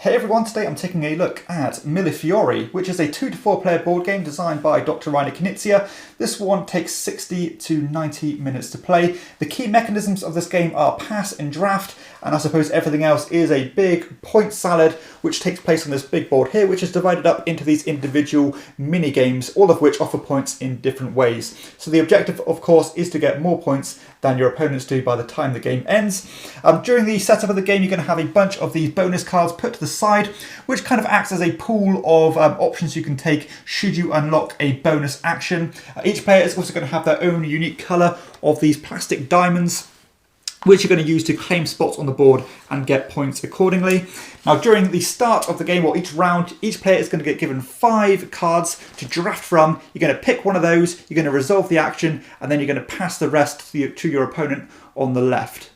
Hey everyone, today I'm taking a look at Mille Fiori, which is a 2 to 4 player board game designed by Dr. Reiner Knizia. This one takes 60 to 90 minutes to play. The key mechanisms of this game are pass and draft, and I suppose everything else is a big point salad which takes place on this big board here, which is divided up into these individual mini games, all of which offer points in different ways. So the objective, of course, is to get more points than your opponents do by the time the game ends. During the setup of the game, you're going to have a bunch of these bonus cards put to the side, which kind of acts as a pool of options you can take should you unlock a bonus action. Each player is also going to have their own unique colour of these plastic diamonds, which you're going to use to claim spots on the board and get points accordingly. Now, during the start of the game, or each round, each player is going to get given 5 cards to draft from. You're going to pick one of those, you're going to resolve the action, and then you're going to pass the rest to your opponent on the left.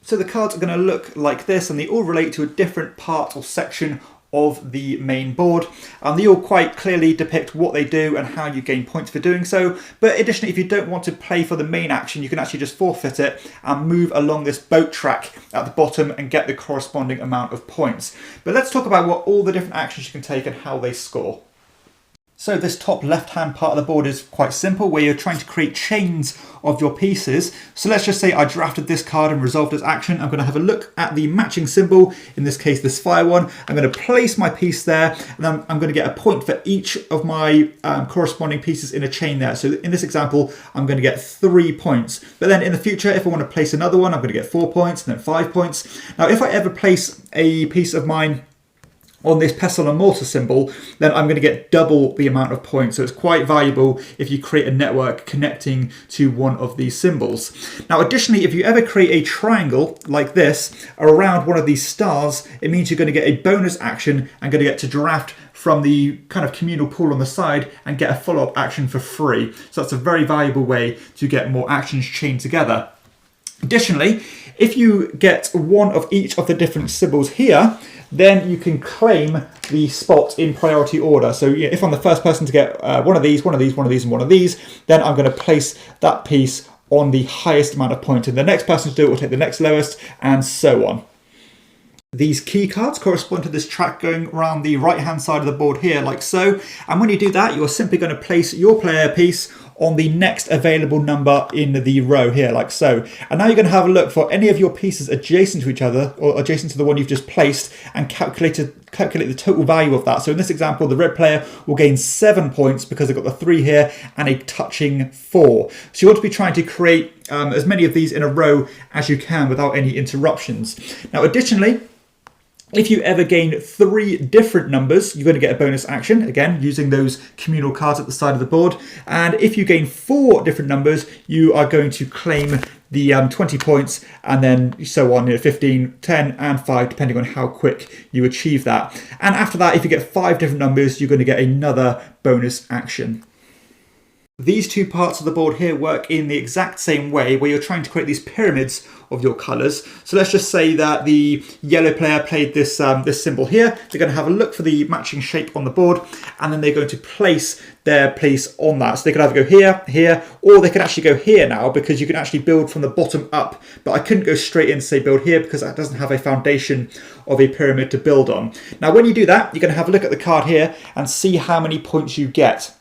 So the cards are going to look like this, and they all relate to a different part or section of the main board. They all quite clearly depict what they do and how you gain points for doing so. But additionally, if you don't want to play for the main action, you can actually just forfeit it and move along this boat track at the bottom and get the corresponding amount of points. But let's talk about what all the different actions you can take and how they score. So this top left-hand part of the board is quite simple, where you're trying to create chains of your pieces. So let's just say I drafted this card and resolved its action. I'm going to have a look at the matching symbol, in this case this fire one. I'm going to place my piece there, and then I'm going to get a point for each of my corresponding pieces in a chain there. So in this example, I'm going to get 3 points. But then in the future, if I want to place another one, I'm going to get 4 points and then 5 points. Now, if I ever place a piece of mine on this pestle and mortar symbol, then I'm going to get double the amount of points. So it's quite valuable if you create a network connecting to one of these symbols. Now, additionally, if you ever create a triangle like this around one of these stars, it means you're going to get a bonus action and going to get to draft from the kind of communal pool on the side and get a follow-up action for free. So that's a very valuable way to get more actions chained together. Additionally, if you get one of each of the different symbols here, then you can claim the spot in priority order. So if I'm the first person to get one of these, one of these, one of these, and one of these, then I'm going to place that piece on the highest amount of points. And the next person to do it will take the next lowest, and so on. These key cards correspond to this track going around the right-hand side of the board here, like so. And when you do that, you're simply going to place your player piece on the next available number in the row here, like so. And now you're going to have a look for any of your pieces adjacent to each other, or adjacent to the one you've just placed, and calculate the total value of that. So in this example, the red player will gain 7 points because they've got the 3 here and a touching 4. So you want to be trying to create as many of these in a row as you can without any interruptions. Now, additionally, if you ever gain 3 different numbers, you're going to get a bonus action, again, using those communal cards at the side of the board. And if you gain 4 different numbers, you are going to claim the 20 points, and then so on, 15, 10, and 5, depending on how quick you achieve that. And after that, if you get 5 different numbers, you're going to get another bonus action. These two parts of the board here work in the exact same way, where you're trying to create these pyramids of your colours. So let's just say that the yellow player played this symbol here. They're going to have a look for the matching shape on the board, and then they're going to place their piece on that. So they could either go here, here, or they can actually go here now, because you can actually build from the bottom up. But I couldn't go straight in and say build here, because that doesn't have a foundation of a pyramid to build on. Now, when you do that, you're going to have a look at the card here and see how many points you get.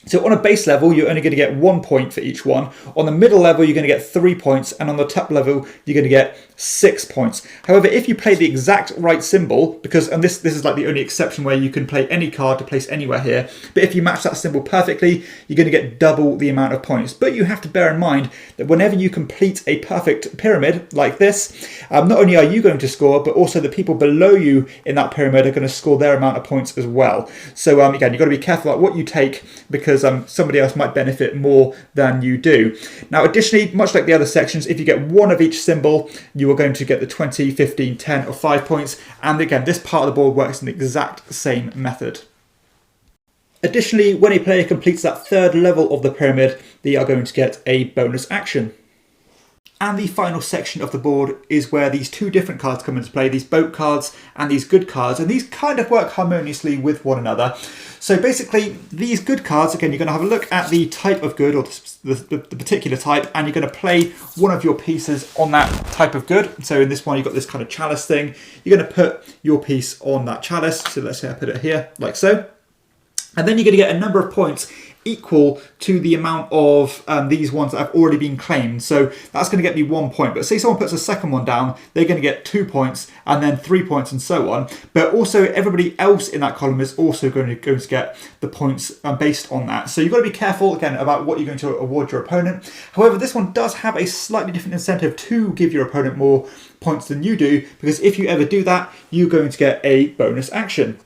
So on a base level, you're only going to get 1 point for each one. On the middle level, you're going to get 3 points. And on the top level, you're going to get 6 points. However, if you play the exact right symbol, and this is like the only exception where you can play any card to place anywhere here. But if you match that symbol perfectly, you're going to get double the amount of points. But you have to bear in mind that whenever you complete a perfect pyramid like this, not only are you going to score, but also the people below you in that pyramid are going to score their amount of points as well. So again, you've got to be careful about what you take, because somebody else might benefit more than you do. Now, additionally, much like the other sections, if you get one of each symbol, you are going to get the 20, 15, 10, or 5 points. And again, this part of the board works in the exact same method. Additionally, when a player completes that 3rd level of the pyramid, they are going to get a bonus action. And the final section of the board is where these two different cards come into play, these boat cards and these good cards, and these kind of work harmoniously with one another. So basically, these good cards, again, you're going to have a look at the type of good, or the particular type, and you're going to play one of your pieces on that type of good. So in this one, you've got this kind of chalice thing. You're going to put your piece on that chalice. So let's say I put it here, like so. And then you're going to get a number of points equal to the amount of these ones that have already been claimed. So that's going to get me 1 point. But say someone puts a second one down, they're going to get 2 points and then 3 points and so on. But also everybody else in that column is also going to get the points based on that. So you've got to be careful, again, about what you're going to award your opponent. However, this one does have a slightly different incentive to give your opponent more points than you do, because if you ever do that, you're going to get a bonus action.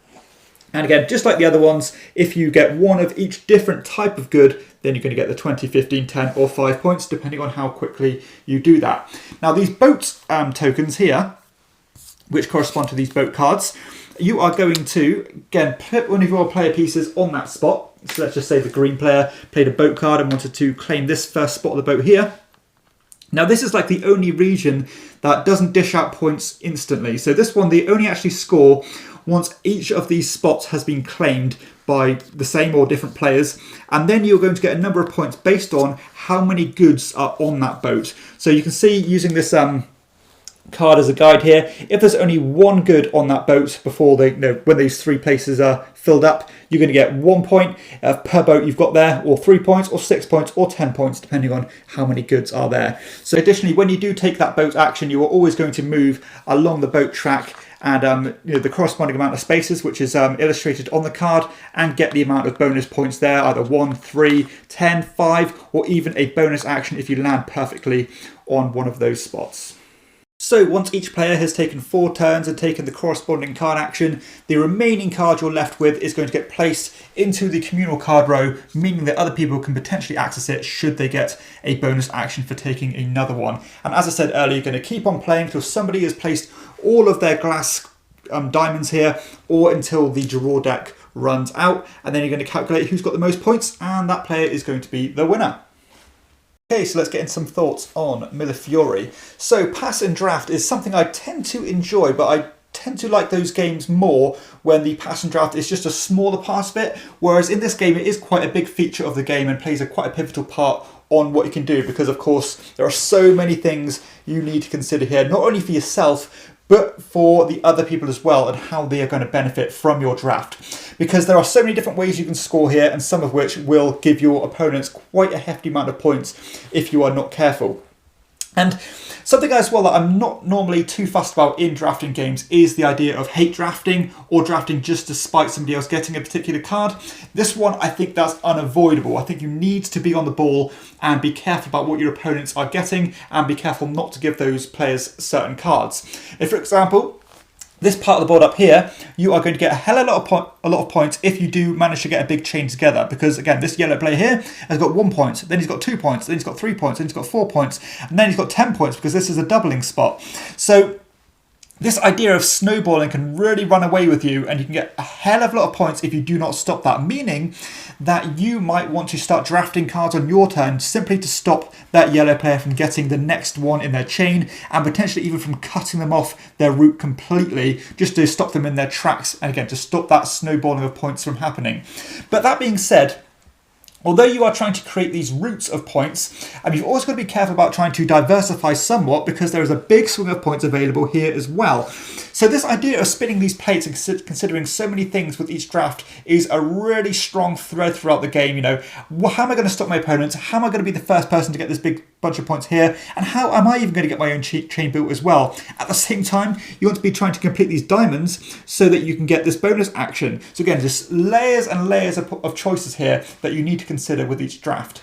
And again, just like the other ones, if you get one of each different type of good, then you're going to get the 20, 15, 10 or 5 points, depending on how quickly you do that. Now, these boat tokens here, which correspond to these boat cards, you are going to, again, put one of your player pieces on that spot. So let's just say the green player played a boat card and wanted to claim this first spot of the boat here. Now, this is like the only region that doesn't dish out points instantly. So this one, they only actually score once each of these spots has been claimed by the same or different players. And then you're going to get a number of points based on how many goods are on that boat. So you can see, using this card as a guide here, if there's only one good on that boat before they, when these 3 places are filled up, you're going to get 1 point per boat you've got there, or 3 points, or 6 points, or 10 points, depending on how many goods are there. So additionally, when you do take that boat action, you are always going to move along the boat track and the corresponding amount of spaces, which is illustrated on the card, and get the amount of bonus points there, either 1, 3, 10, 5, or even a bonus action if you land perfectly on one of those spots. So once each player has taken 4 turns and taken the corresponding card action, the remaining card you're left with is going to get placed into the communal card row, meaning that other people can potentially access it should they get a bonus action for taking another one. And as I said earlier, you're going to keep on playing until somebody has placed all of their glass diamonds here, or until the draw deck runs out, and then you're going to calculate who's got the most points, and that player is going to be the winner. Okay, so let's get into some thoughts on Mille Fiori. So pass and draft is something I tend to enjoy, but I tend to like those games more when the pass and draft is just a smaller part of it, whereas in this game it is quite a big feature of the game and plays quite a pivotal part on what you can do, because of course there are so many things you need to consider here, not only for yourself but for the other people as well, and how they are going to benefit from your draft. Because there are so many different ways you can score here, and some of which will give your opponents quite a hefty amount of points if you are not careful. And something as well that I'm not normally too fussed about in drafting games is the idea of hate drafting, or drafting just to spite somebody else getting a particular card. This one, I think that's unavoidable. I think you need to be on the ball and be careful about what your opponents are getting, and be careful not to give those players certain cards. If, for example, this part of the board up here, you are going to get a hell of a lot of points if you do manage to get a big chain together. Because again, this yellow player here has got 1 point, then he's got 2 points, then he's got 3 points, then he's got 4 points, and then he's got 10 points because this is a doubling spot. So this idea of snowballing can really run away with you, and you can get a hell of a lot of points if you do not stop that. Meaning that you might want to start drafting cards on your turn simply to stop that yellow player from getting the next one in their chain, and potentially even from cutting them off their route completely, just to stop them in their tracks, and again to stop that snowballing of points from happening. But that being said, although you are trying to create these routes of points, and you've also got to be careful about trying to diversify somewhat, because there is a big swing of points available here as well. So this idea of spinning these plates and considering so many things with each draft is a really strong thread throughout the game. How am I going to stop my opponents? How am I going to be the first person to get this big bunch of points here? And how am I even going to get my own chain built as well? At the same time, you want to be trying to complete these diamonds so that you can get this bonus action. So again, just layers and layers of choices here that you need to consider with each draft.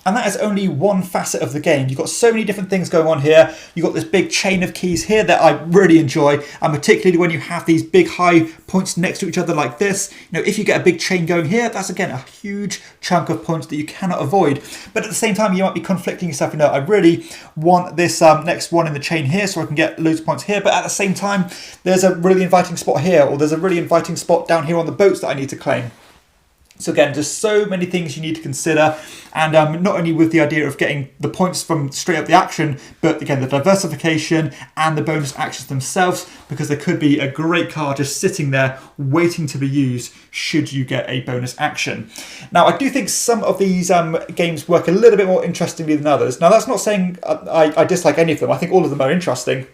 And that is only one facet of the game. You've got so many different things going on here. You've got this big chain of keys here that I really enjoy, and particularly when you have these big high points next to each other like this. If you get a big chain going here, that's again a huge chunk of points that you cannot avoid. But at the same time, you might be conflicting yourself. I really want this next one in the chain here so I can get loads of points here. But at the same time, there's a really inviting spot here, or there's a really inviting spot down here on the boats that I need to claim. So again, just so many things you need to consider, and not only with the idea of getting the points from straight up the action, but again the diversification and the bonus actions themselves, because there could be a great card just sitting there waiting to be used should you get a bonus action. Now I do think some of these games work a little bit more interestingly than others. Now that's not saying I dislike any of them. I think all of them are interesting.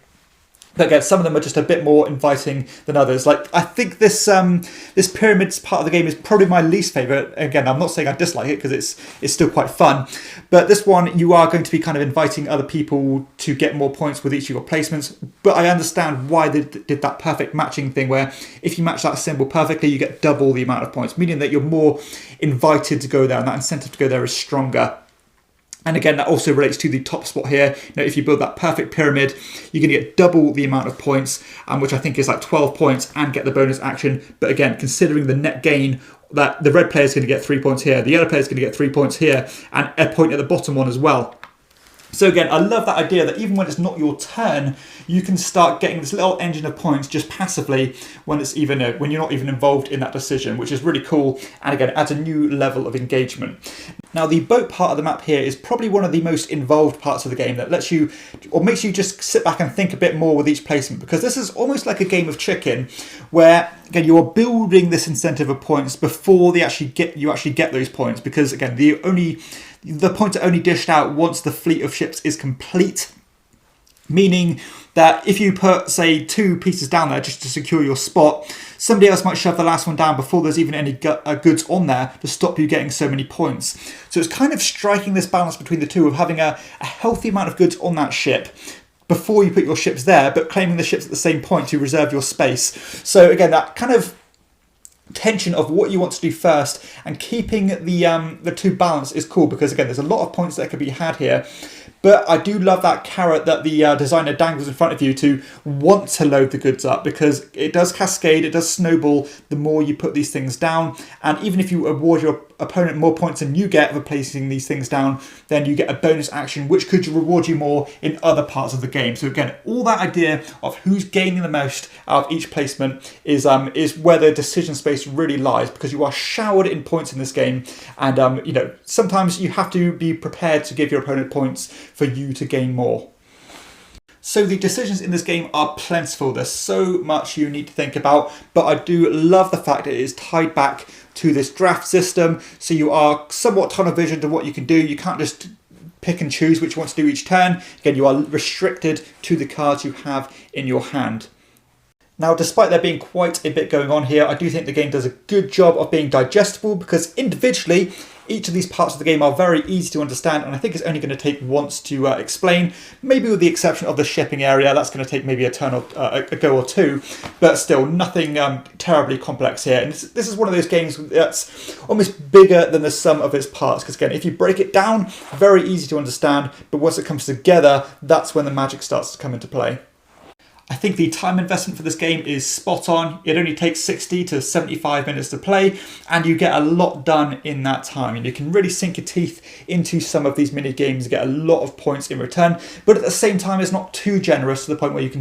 But again, some of them are just a bit more inviting than others. Like, I think this this pyramids part of the game is probably my least favourite. Again, I'm not saying I dislike it because it's still quite fun. But this one, you are going to be kind of inviting other people to get more points with each of your placements. But I understand why they did that perfect matching thing where if you match that symbol perfectly, you get double the amount of points, meaning that you're more invited to go there and that incentive to go there is stronger. And again, that also relates to the top spot here. You know, if you build that perfect pyramid, you're going to get double the amount of points, which I think is like 12 points, and get the bonus action. But again, considering the net gain, that the red player is going to get 3 points here, the yellow player is going to get 3 points here, and a point at the bottom one as well. So again, I love that idea that even when it's not your turn, you can start getting this little engine of points just passively when it's even when you're not even involved in that decision, which is really cool, and again adds a new level of engagement. Now the boat part of the map here is probably one of the most involved parts of the game that lets you, or makes you just sit back and think a bit more with each placement, because this is almost like a game of chicken where again you are building this incentive of points before you actually get those points, because again the points are only dished out once the fleet of ships is complete, meaning that if you put, say, 2 pieces down there just to secure your spot, somebody else might shove the last one down before there's even any goods on there to stop you getting so many points. So it's kind of striking this balance between the two of having a healthy amount of goods on that ship before you put your ships there, but claiming the ships at the same point to reserve your space. So again, that kind of tension of what you want to do first and keeping the two balanced is cool, because again there's a lot of points that could be had here. But I do love that carrot that the designer dangles in front of you to want to load the goods up, because it does cascade, it does snowball the more you put these things down. And even if you award your opponent more points than you get for placing these things down, then you get a bonus action which could reward you more in other parts of the game. So again, all that idea of who's gaining the most out of each placement is where the decision space really lies, because you are showered in points in this game, and sometimes you have to be prepared to give your opponent points for you to gain more. So the decisions in this game are plentiful. There's so much you need to think about, but I do love the fact that it is tied back to this draft system, so you are somewhat tunnel visioned to what you can do. You can't just pick and choose which you want to do each turn. Again, you are restricted to the cards you have in your hand. Now, despite there being quite a bit going on here, I do think the game does a good job of being digestible, because individually each of these parts of the game are very easy to understand, and I think it's only going to take once to explain, maybe with the exception of the shipping area. That's going to take maybe a turn or a go or two, but still nothing terribly complex here. And this is one of those games that's almost bigger than the sum of its parts, because again, if you break it down, very easy to understand, but once it comes together, that's when the magic starts to come into play. I think the time investment for this game is spot on. It only takes 60 to 75 minutes to play, and you get a lot done in that time. And you can really sink your teeth into some of these mini games and get a lot of points in return. But at the same time, it's not too generous to the point where you can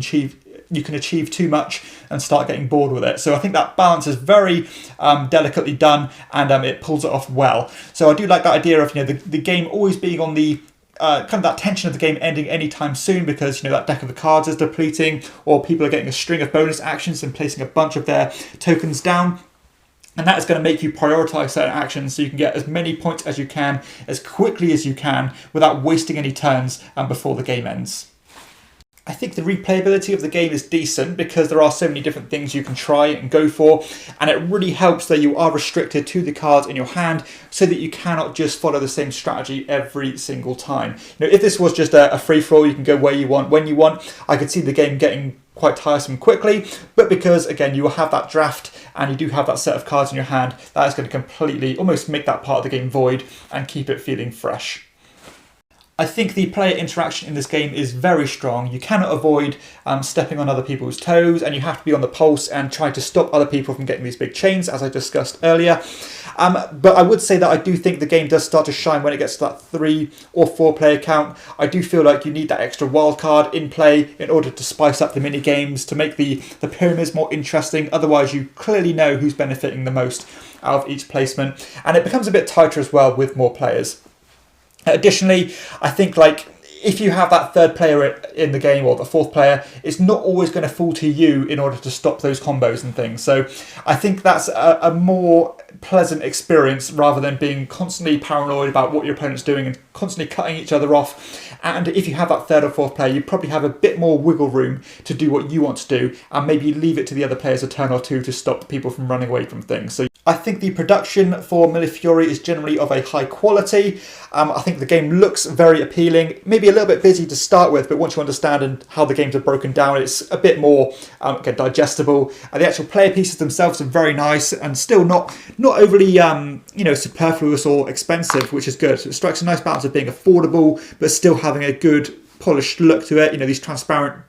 achieve too much and start getting bored with it. So I think that balance is very delicately done, and it pulls it off well. So I do like that idea of the game always being on the kind of that tension of the game ending anytime soon, because that deck of the cards is depleting, or people are getting a string of bonus actions and placing a bunch of their tokens down. And that is going to make you prioritize certain actions so you can get as many points as you can, as quickly as you can, without wasting any turns before the game ends. I think the replayability of the game is decent, because there are so many different things you can try and go for, and it really helps that you are restricted to the cards in your hand so that you cannot just follow the same strategy every single time. If this was just a free-for-all, you can go where you want, when you want, I could see the game getting quite tiresome quickly, but because again you will have that draft and you do have that set of cards in your hand, that is going to completely almost make that part of the game void and keep it feeling fresh. I think the player interaction in this game is very strong. You cannot avoid stepping on other people's toes, and you have to be on the pulse and try to stop other people from getting these big chains, as I discussed earlier. But I would say that I do think the game does start to shine when it gets to that 3 or 4 player count. I do feel like you need that extra wild card in play in order to spice up the mini games, to make the pyramids more interesting. Otherwise, you clearly know who's benefiting the most out of each placement, and it becomes a bit tighter as well with more players. Additionally, I think like if you have that third player in the game or the fourth player, it's not always going to fall to you in order to stop those combos and things. So I think that's a more pleasant experience rather than being constantly paranoid about what your opponent's doing and constantly cutting each other off. And if you have that third or fourth player, you probably have a bit more wiggle room to do what you want to do, and maybe leave it to the other players a turn or two to stop people from running away from things. So I think the production for Mille Fiori is generally of a high quality. I think the game looks very appealing, maybe a little bit busy to start with, but once you understand how the games are broken down, it's a bit more digestible. The actual player pieces themselves are very nice and still not overly superfluous or expensive, which is good. So it strikes a nice balance of being affordable but still having a good polished look to it. These transparent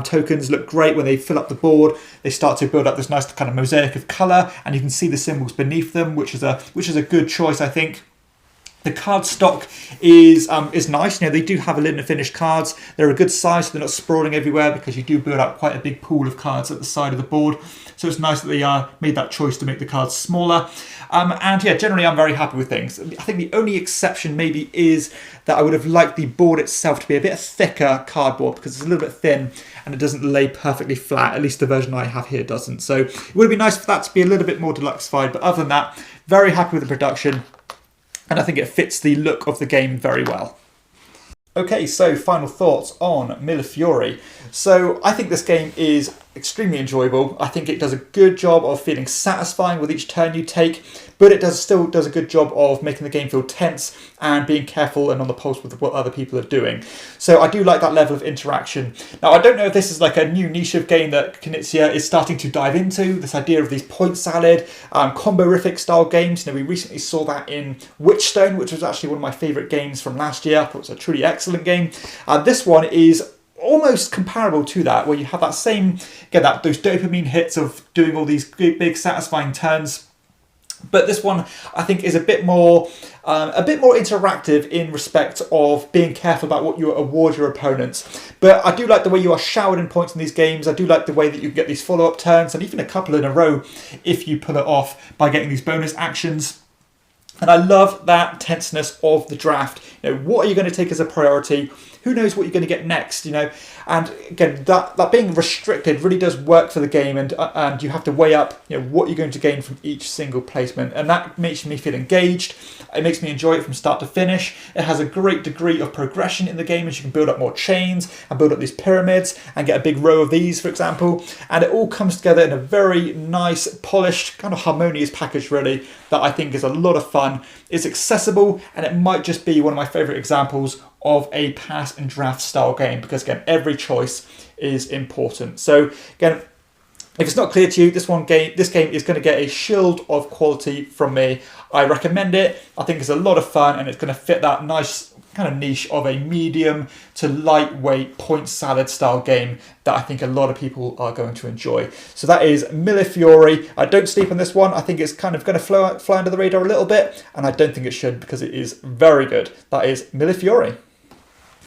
tokens look great when they fill up the board. They start to build up this nice kind of mosaic of colour, and you can see the symbols beneath them, which is a good choice, I think. The card stock is nice. They do have a lid and finished cards. They're a good size, so they're not sprawling everywhere, because you do build up quite a big pool of cards at the side of the board. So it's nice that they made that choice to make the cards smaller. And yeah, generally I'm very happy with things. I think the only exception maybe is that I would have liked the board itself to be a bit thicker cardboard, because it's a little bit thin and it doesn't lay perfectly flat. At least the version I have here doesn't. So it would be nice for that to be a little bit more deluxeified. But other than that, very happy with the production. And I think it fits the look of the game very well. Okay, so final thoughts on Mille Fiori. So I think this game is extremely enjoyable. I think it does a good job of feeling satisfying with each turn you take, but it still does a good job of making the game feel tense and being careful and on the pulse with what other people are doing. So I do like that level of interaction. Now, I don't know if this is like a new niche of game that Knizia is starting to dive into, this idea of these point salad, combo-rific style games. We recently saw that in Witchstone, which was actually one of my favourite games from last year. I thought it was a truly excellent game. This one is almost comparable to that, where you have that same, those dopamine hits of doing all these big satisfying turns. But this one, I think, is a bit more interactive in respect of being careful about what you award your opponents. But I do like the way you are showered in points in these games. I do like the way that you can get these follow-up turns, and even a couple in a row if you pull it off by getting these bonus actions. And I love that tenseness of the draft. What are you going to take as a priority? Who knows what you're going to get next, And again, that being restricted really does work for the game, and you have to weigh up, what you're going to gain from each single placement. And that makes me feel engaged. It makes me enjoy it from start to finish. It has a great degree of progression in the game, as you can build up more chains and build up these pyramids and get a big row of these, for example. And it all comes together in a very nice, polished, kind of harmonious package, really, that I think is a lot of fun. It's accessible, and it might just be one of my favourite examples of a pass and draft style game, because again, every choice is important. So again, if it's not clear to you, this game is going to get a shield of quality from me. I recommend it. I think it's a lot of fun, and it's going to fit that nice kind of niche of a medium to lightweight point salad style game that I think a lot of people are going to enjoy. So that is Mille Fiori. I don't sleep on this one. I think it's kind of going to fly under the radar a little bit, and I don't think it should, because it is very good. That is Mille Fiori.